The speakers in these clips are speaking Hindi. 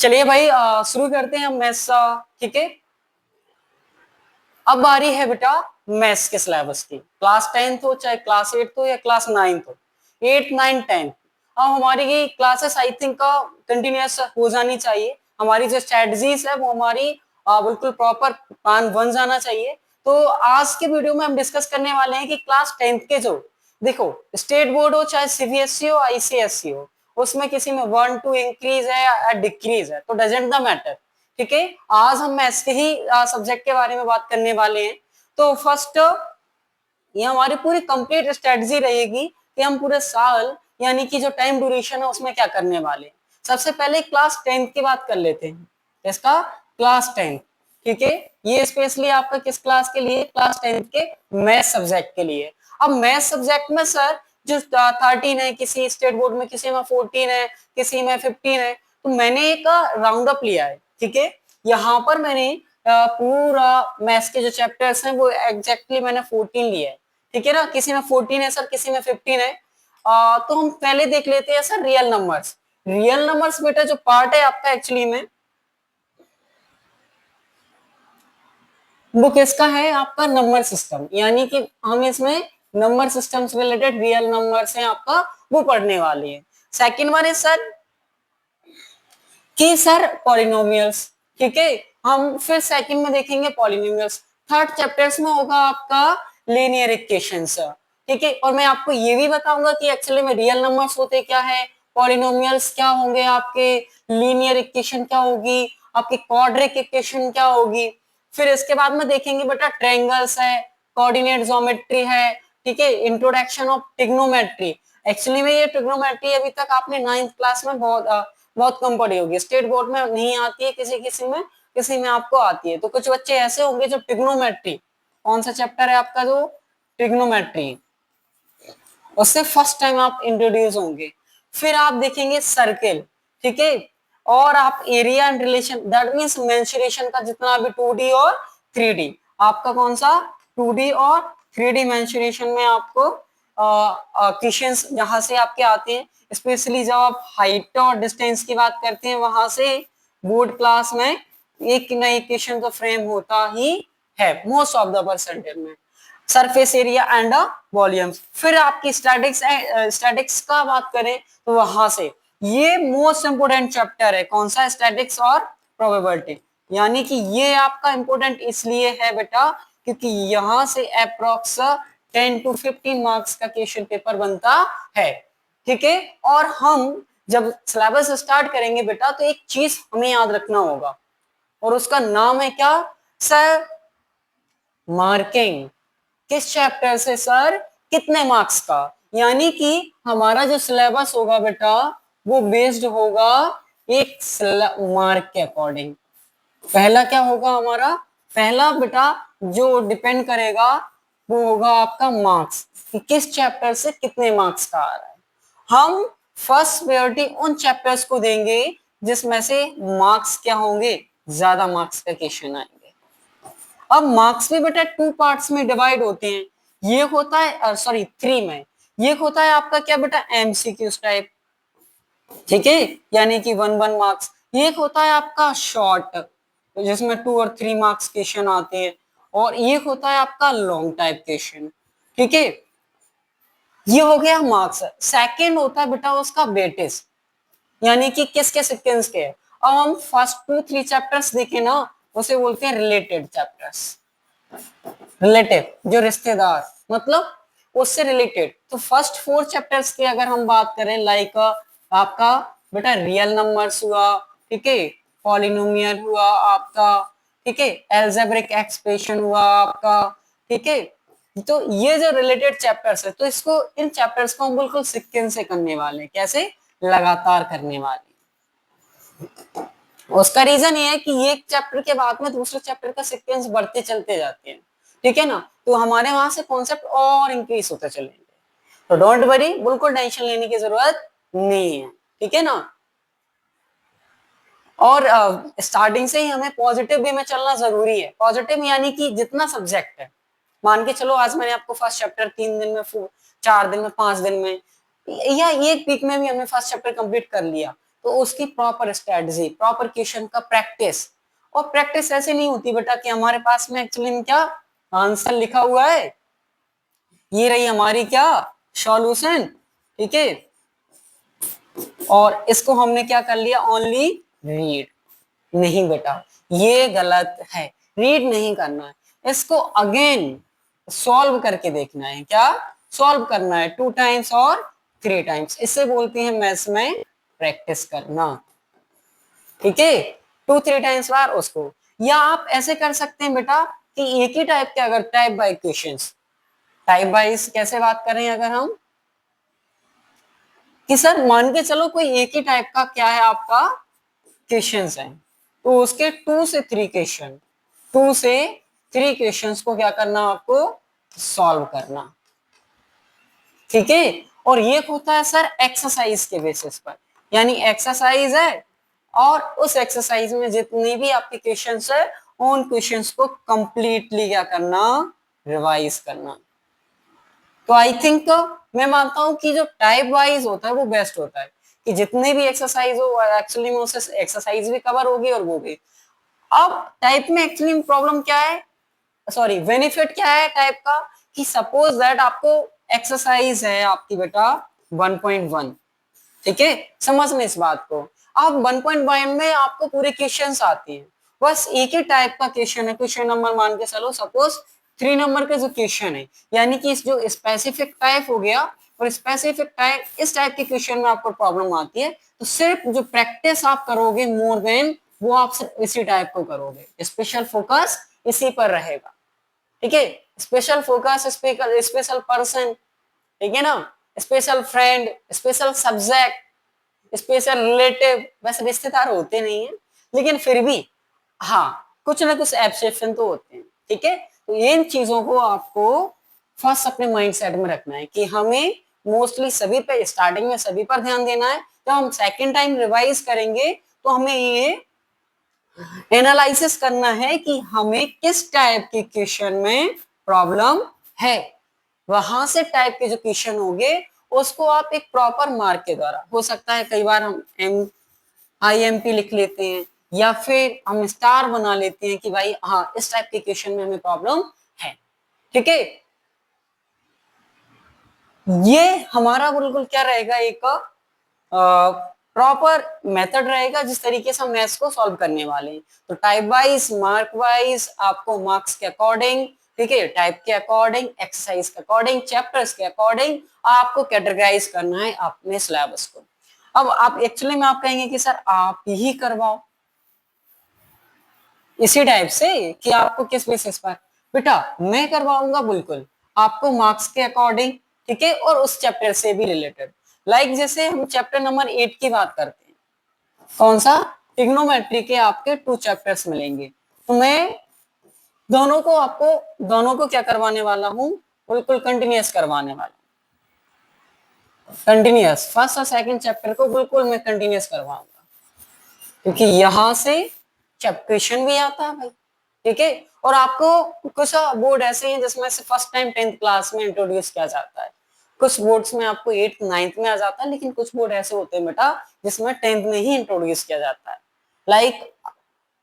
चलिए भाई शुरू करते हैं हम मैथ्स। ठीक है, अब बारी है बेटा मैथ्स के सिलेबस की। क्लास 10th हो चाहे क्लास 8th हो या क्लास 9th हो, 8 9 10। अब हमारी ये क्लासेस आई थिंक कंटिन्यूअस हो जानी चाहिए। हमारी जो स्ट्रेटजीज है वो हमारी बिल्कुल प्रॉपर प्लान बन जाना चाहिए। तो आज के वीडियो में हम डिस्कस करने वाले हैं कि क्लास 10th के जो देखो स्टेट बोर्ड हो चाहे सीबीएसई हो आईसीएसई हो, उसमें किसी में 1 2 इंक्रीज है या डिक्रीज है तो डजेंट द मैटर। ठीक है, आज हम मैथ्स के ही सब्जेक्ट के बारे में बात करने वाले हैं। तो फर्स्ट ये हमारी पूरी कंप्लीट स्ट्रेटजी रहेगी कि हम पूरे साल यानी कि जो टाइम ड्यूरेशन है उसमें क्या करने वाले हैं। सबसे पहले क्लास 10th की बात कर लेते हैं। इसका क्लास 10th, ठीक है, ये स्पेशली आपका किस क्लास के लिए? क्लास 10th के मैथ सब्जेक्ट के लिए। अब मैथ सब्जेक्ट में सर जो 13 है, किसी स्टेट बोर्ड में किसी में 14 है, किसी में 15 है, तो मैंने एक राउंड अप लिया है। ठीक है, यहाँ पर मैंने पूरा मैथ्स के जो चैप्टर्स हैं वो एग्जैक्टली मैंने 14 लिया है। ठीक है ना, किसी में 14 है सर, किसी में 15 है। तो हम पहले देख लेते हैं sir real numbers. Real numbers बेटा जो पार्ट है आपका एक्चुअली में वो किसका है? आपका नंबर सिस्टम, यानी कि हम इसमें नंबर सिस्टम से रिलेटेड रियल नंबर्स हैं आपका वो पढ़ने वाले हैं। सेकंड वन है सर कि सर पॉलिनोमियल्स। ठीक है, हम फिर सेकंड में देखेंगे पॉलिनोमियल्स। थर्ड चैप्टर्स में होगा आपका लीनियर इक्वेशंस। ठीक है, और मैं आपको ये भी बताऊंगा कि एक्चुअली में रियल नंबर्स होते क्या है, पॉलिनोमियल्स क्या होंगे आपके, लीनियर इक्वेशन क्या होगी, आपकी क्वाड्रिक इक्वेशन क्या होगी। फिर इसके बाद में देखेंगे बेटा ट्रायंगल्स है, कोऑर्डिनेट ज्योमेट्री है। ठीक है, इंट्रोडक्शन ऑफ ट्रिग्नोमेट्री। एक्चुअली में ये ट्रिग्नोमेट्री अभी तक आपने 9th क्लास में बहुत कम पढ़ी होगी, स्टेट बोर्ड में नहीं आती है, किसी में आपको आती है। तो कुछ बच्चे ऐसे होंगे जो ट्रिग्नोमेट्री, कौन सा चैप्टर है आपका जो ट्रिग्नोमेट्री, उससे फर्स्ट टाइम आप इंट्रोड्यूस होंगे। फिर आप देखेंगे सर्किल। ठीक है, और आप area and relation, that means mensuration का जितना भी 2D और 3D, आपका कौन सा 2D और 3D मेंसुरेशन में आपको क्वेश्चंस जहां से आपके आते हैं, स्पेशली जब आप हाइट और डिस्टेंस की बात करते हैं वहां से बोर्ड क्लास में एक नई क्वेश्चन तो फ्रेम होता ही है मोस्ट ऑफ द परसेंटेज में। Surface area and volume. फिर आपकी स्टैटिक्स का बात करें तो वहां से ये मोस्ट इंपोर्टेंट चैप्टर है, कौन सा? स्टैटिक्स और प्रोबेबिलिटी। यानी कि ये आपका इंपोर्टेंट इसलिए है बेटा क्योंकि यहां से अप्रोक्स 10 to 15 मार्क्स का क्वेश्चन पेपर बनता है। ठीक है, और हम जब सिलेबस स्टार्ट करेंगे बेटा तो एक चीज हमें याद रखना होगा और उसका नाम है क्या सर? मार्किंग। किस चैप्टर से सर? कितने मार्क्स का? यानी कि हमारा जो सिलेबस होगा बेटा वो बेस्ड होगा एक मार्क के अकॉर्डिंग। पहला क्या होगा हमारा? पहला बेटा जो डिपेंड करेगा वो होगा आपका मार्क्स, कि किस चैप्टर से कितने मार्क्स का आ रहा है। हम फर्स्ट प्रायोरिटी उन चैप्टर्स को देंगे जिसमें से मार्क्स क्या होंगे, ज्यादा मार्क्स का क्वेश्चन आएंगे। अब मार्क्स भी बेटा 2 पार्ट्स में डिवाइड होते हैं। ये होता है सॉरी 3 में। ये होता है आपका क्या बेटा? MCQs type. ठीक है, यानी कि 1 1 मार्क्स। ये होता है आपका शॉर्ट जिसमें 2 और 3 मार्क्स क्वेश्चन आते हैं, और ये होता है आपका लॉन्ग टाइप क्वेश्चन। ठीक है, ये हो गया मार्क्स। सेकंड होता है बेटा उसका वेटेज, यानी कि किसके सिक्वेंस के। अब हम फर्स्ट 2 3 चैप्टर्स देखें ना, उसे बोलते हैं रिलेटेड चैप्टर्स। रिलेटिव जो रिश्तेदार, मतलब उससे रिलेटेड। तो फर्स्ट 4 चैप्टर्स की अगर हम बात करें, लाइक आपका बेटा रियल नंबर्स हुआ, ठीक है, पॉलिनोमियल हुआ आपका, ठीक है, एल्जेब्रिक एक्सप्रेशन हुआ आपका, ठीक है। तो ये जो रिलेटेड चैप्टर्स है, तो इसको इन चैप्टर्स को हम बिल्कुल सीक्वेंस से करने वाले हैं। कैसे? लगातार करने वाले। उसका रीजन ये है कि एक चैप्टर के बाद में दूसरे चैप्टर का सीक्वेंस बढ़ते चलते जाते हैं। ठीक है ना, तो हमारे वहां से कॉन्सेप्ट और इंक्रीज होते चलेंगे। तो डोंट वरी, बिल्कुल टेंशन लेने की जरूरत नहीं है। ठीक है ना, और स्टार्टिंग से ही हमें पॉजिटिव वे में चलना जरूरी है। पॉजिटिव यानी कि जितना सब्जेक्ट है, मान के चलो आज मैंने आपको फर्स्ट चैप्टर 3 दिन में, 4 दिन में, 5 दिन में या एक वीक में भी हमने फर्स्ट चैप्टर कंप्लीट कर लिया, तो उसकी प्रॉपर स्ट्रेटजी, प्रॉपर क्वेश्चन का प्रैक्टिस। और प्रैक्टिस ऐसे नहीं होती बेटा कि हमारे पास में एक्चुअली में क्या आंसर लिखा हुआ है, ये रही हमारी क्या सॉल्यूशन, ठीक है, और इसको हमने क्या कर लिया ओनली रीड। नहीं बेटा, ये गलत है, रीड नहीं करना है, इसको अगेन सॉल्व करके देखना है। क्या सॉल्व करना है? 2 टाइम्स और 3 टाइम्स, इसे बोलते हैं मैथ्स में प्रैक्टिस करना, ठीक है। 2-3 टाइम्स बार उसको। या आप ऐसे कर सकते हैं बेटा कि एक ही टाइप के, अगर type by questions, type wise कैसे बात करें, अगर हम कि सर मान के चलो कोई एक ही टाइप का क्या है आपका क्वेश्चंस है, तो उसके 2 से 3 क्वेश्चन, 2 से 3 क्वेश्चंस को क्या करना आपको सॉल्व करना, ठीक है। और ये होता है सर एक्सरसाइज के बेसिस पर, यानी एक्सरसाइज है और उस एक्सरसाइज में जितने भी आपके क्वेश्चंस है उन क्वेश्चंस को कंप्लीटली क्या करना, रिवाइज करना। तो आई थिंक मैं मानता हूं कि जो टाइप वाइज होता है वो बेस्ट होता है, कि जितने भी एक्सरसाइज हो एक्चुअली में उससे एक्सरसाइज भी कवर होगी और वो भी। अब टाइप में एक्चुअली प्रॉब्लम क्या है, सॉरी बेनिफिट क्या है टाइप का, कि सपोज दैट आपको एक्सरसाइज है आपकी बेटा 1.1, ठीक है, समझना इस बात को। अब 1.1 में आपको पूरे क्वेश्चंस आते हैं, बस एक ही टाइप का क्वेश्चन है, क्वेश्चन नंबर मान के चलो सपोज 3 नंबर का जो क्वेश्चन है, यानी कि इस जो स्पेसिफिक टाइप हो गया, और स्पेसिफिक टाइप, इस टाइप के क्वेश्चन में आपको प्रॉब्लम आती है, तो सिर्फ जो प्रैक्टिस आप करोगे मोर देन, वो आप सिर्फ इसी टाइप को करोगे, स्पेशल फोकस इसी पर रहेगा, ठीक है। स्पेशल फोकस, स्पेशल पर्सन, ठीक है ना, special friend, special subject, special relative, वैसे रिश्तेदार होते नहीं है लेकिन फिर भी हाँ कुछ ना कुछ एक्सेप्शन तो होते हैं, ठीक है। तो इन चीजों को आपको फर्स्ट अपने माइंडसेट में रखना है कि हमें मोस्टली सभी पे, स्टार्टिंग में सभी पर ध्यान देना है। जब हम सेकेंड टाइम रिवाइज करेंगे तो हमें ये एनालिसिस करना है कि हमें किस टाइप के क्वेश्चन में प्रॉब्लम है, वहां से टाइप के जो क्वेश्चन होंगे उसको आप एक प्रॉपर मार्क के द्वारा, हो सकता है कई बार हम IMP लिख लेते हैं या फिर हम स्टार बना लेते हैं कि भाई हाँ इस टाइप के क्वेश्चन में हमें प्रॉब्लम है, ठीक है। ये हमारा बिल्कुल क्या रहेगा, एक प्रॉपर मेथड रहेगा जिस तरीके से हम मैथ्स को सॉल्व करने वाले हैं। तो टाइप वाइज, मार्क वाइज, आपको मार्क्स के अकॉर्डिंग, ठीक है, टाइप के अकॉर्डिंग, एक्सरसाइज के अकॉर्डिंग, चैप्टर्स के अकॉर्डिंग आपको कैटेगराइज करना है अपने सिलेबस को। अब आप एक्चुअली में आप कहेंगे कि सर आप ही करवाओ इसी टाइप से, कि आपको किस बेसिस पर, बेटा मैं करवाऊंगा बिल्कुल आपको मार्क्स के अकॉर्डिंग, ठीक है, और उस चैप्टर से भी रिलेटेड। लाइक जैसे हम चैप्टर नंबर 8 की बात करते हैं, कौन सा, ट्रिग्नोमेट्री के आपके 2 चैप्टर्स मिलेंगे, तो मैं दोनों को आपको, दोनों को क्या करवाने वाला हूं, बिल्कुल कंटिन्यूअस करवाने वाला, कंटिन्यूअस फर्स्ट और सेकंड चैप्टर को बिल्कुल मैं कंटिन्यूअस करवाऊंगा, क्योंकि यहां से क्वेश्चन भी आता है भाई, ठीक है। और आपको कुछ बोर्ड ऐसे हैं जिसमें से फर्स्ट टाइम 10th क्लास में इंट्रोड्यूस किया जाता है, कुछ बोर्ड्स में आपको 8th 9th में आ जाता है, लेकिन कुछ बोर्ड ऐसे होते हैं बेटा जिसमें 10th में ही इंट्रोड्यूस किया जाता है, लाइक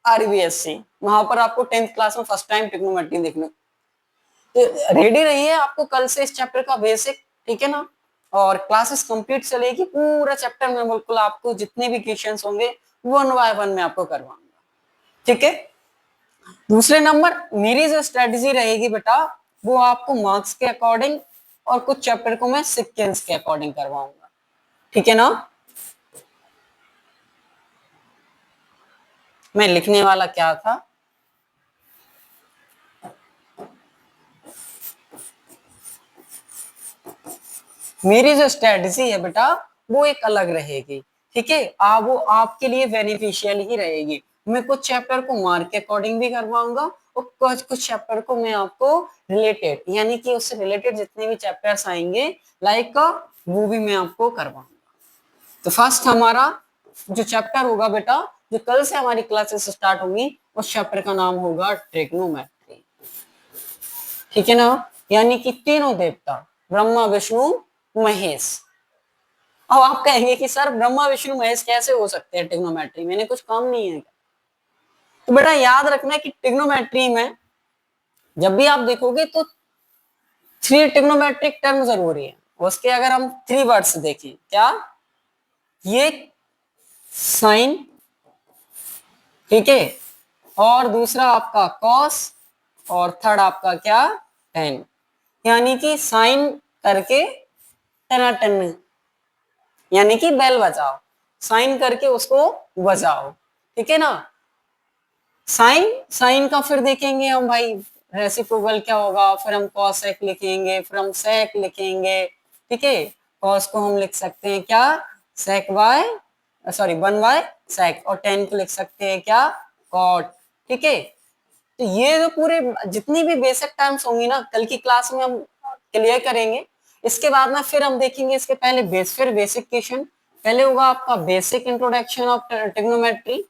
RBSC, वहां पर आपको 10th क्लास में फर्स्ट टाइम ट्रिग्नोमेट्री देखने। तो रेडी रहिए, आपको कल से इस चैप्टर का बेसिक, ठीक है ना, और क्लासेस कंप्लीट चलेगी पूरा चैप्टर में, बिल्कुल आपको जितने भी क्वेश्चंस होंगे 1 बाय 1 में आपको करवाऊंगा, ठीक है। दूसरे नंबर मेरी जो स्ट्रेटजी रहेगी बेटा, वो आपको मार्क्स के अकॉर्डिंग और कुछ चैप्टर को मैं सीक्वेंस के अकॉर्डिंग करवाऊंगा, ठीक है ना। मैं लिखने वाला क्या था, मेरी जो स्ट्रेटजी है बेटा वो एक अलग रहेगी, ठीक है, वो आपके लिए बेनिफिशियल ही रहेगी। मैं कुछ चैप्टर को मार्क के अकॉर्डिंग भी करवाऊंगा और कुछ कुछ चैप्टर को मैं आपको रिलेटेड, यानी कि उससे रिलेटेड जितने भी चैप्टर्स आएंगे लाइक वो भी मैं आपको करवाऊंगा। तो फर्स्ट हमारा जो चैप्टर होगा बेटा, जो कल से हमारी क्लासेस स्टार्ट होंगी, उस चैप्टर का नाम होगा ट्रिग्नोमेट्री, ठीक है ना, यानी कि तीनों देवता ब्रह्मा विष्णु महेश। अब आप कहेंगे कि सर ब्रह्मा विष्णु महेश कैसे हो सकते हैं ट्रिग्नोमेट्री, मैंने कुछ काम नहीं है। तो बेटा याद रखना है कि ट्रिग्नोमेट्री में जब भी आप देखोगे तो 3 ट्रिग्नोमेट्रिक टर्म जरूरी है। उसके अगर हम 3 वर्ड्स देखें, क्या ये साइन, ठीक है, और दूसरा आपका कॉस, और थर्ड आपका क्या टेन, यानी कि साइन करके टनाटन, यानी कि बेल बजाओ, साइन करके उसको बजाओ, ठीक है ना। साइन, साइन का फिर देखेंगे हम भाई रेसिप्रोकल क्या होगा, फिर हम कॉसेक लिखेंगे, फिर हम सेक लिखेंगे, ठीक है। कॉस को हम लिख सकते हैं क्या सेक बाय, सॉरी 1 बाय सेक, और टेन को लिख सकते हैं क्या कॉट, ठीक है। तो ये जो पूरे जितनी भी बेसिक टर्म्स होंगी ना कल की क्लास में हम क्लियर करेंगे। इसके बाद में फिर हम देखेंगे इसके पहले फिर बेसिक क्वेश्चन, पहले होगा आपका बेसिक इंट्रोडक्शन ऑफ ट्रिग्नोमेट्री,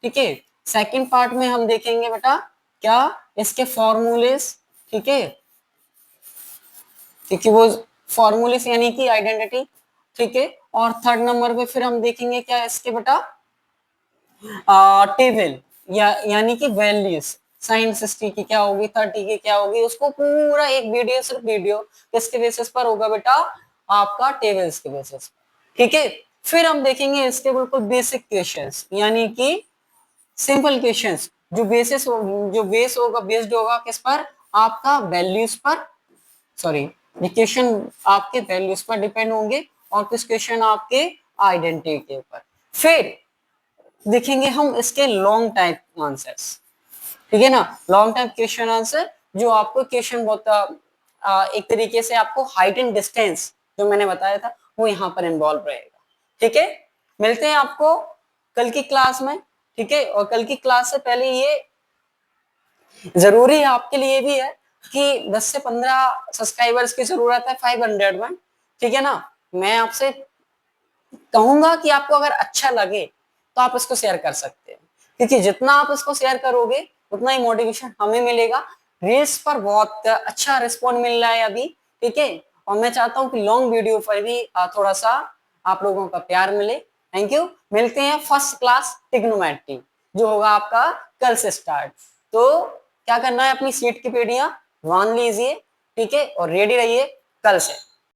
ठीक है। सेकंड पार्ट में हम देखेंगे बेटा क्या इसके फॉर्मूलेस, ठीक है, क्योंकि वो फॉर्मूलेस यानी कि आइडेंटिटी, ठीक है। और थर्ड नंबर पे फिर हम देखेंगे क्या इसके बेटा टेबल, यानी कि वैल्यूज, साइन 60 की क्या होगी, 30 की क्या होगी, उसको पूरा एक वीडियो, सिर्फ वीडियो किसके बेसिस पर होगा बेटा आपका टेबल्स के बेसिस पर, ठीक है। फिर हम देखेंगे इसके बिल्कुल बेसिक क्वेश्चंस, यानी कि सिंपल क्वेश्चंस, जो जो बेस होगा, बेस्ड होगा किस पर, आपका वैल्यूज पर, सॉरी क्वेश्चन आपके वैल्यूज पर डिपेंड होंगे, और कुछ क्वेश्चन आपके आइडेंटिटी के ऊपर। फिर देखेंगे हम इसके लॉन्ग टाइप आंसर्स, ठीक है ना, लॉन्ग टाइप क्वेश्चन आंसर, जो आपको क्वेश्चन बहुत एक तरीके से आपको हाइट एंड डिस्टेंस जो मैंने बताया था वो यहाँ पर इन्वॉल्व रहेगा, ठीक है। मिलते हैं आपको कल की क्लास में, ठीक है। और कल की क्लास से पहले ये जरूरी है आपके लिए भी है कि 10 से 15 सब्सक्राइबर्स की जरूरत है 500 में, ठीक है ना। मैं आपसे कहूंगा कि आपको अगर अच्छा लगे तो आप इसको शेयर कर सकते हैं, क्योंकि जितना आप इसको शेयर करोगे उतना ही मोटिवेशन हमें मिलेगा। रील्स पर बहुत अच्छा रिस्पॉन्ड मिल रहा है अभी, ठीक है। और मैं चाहता हूँ कि लॉन्ग वीडियो पर भी थोड़ा सा आप लोगों का प्यार मिले। Thank you. मिलते हैं फर्स्ट क्लास ट्रिग्नोमेट्री जो होगा आपका कल से स्टार्ट। तो क्या करना है, अपनी सीट की पेटियां बांध लीजिए, ठीक है, और रेडी रहिए कल से।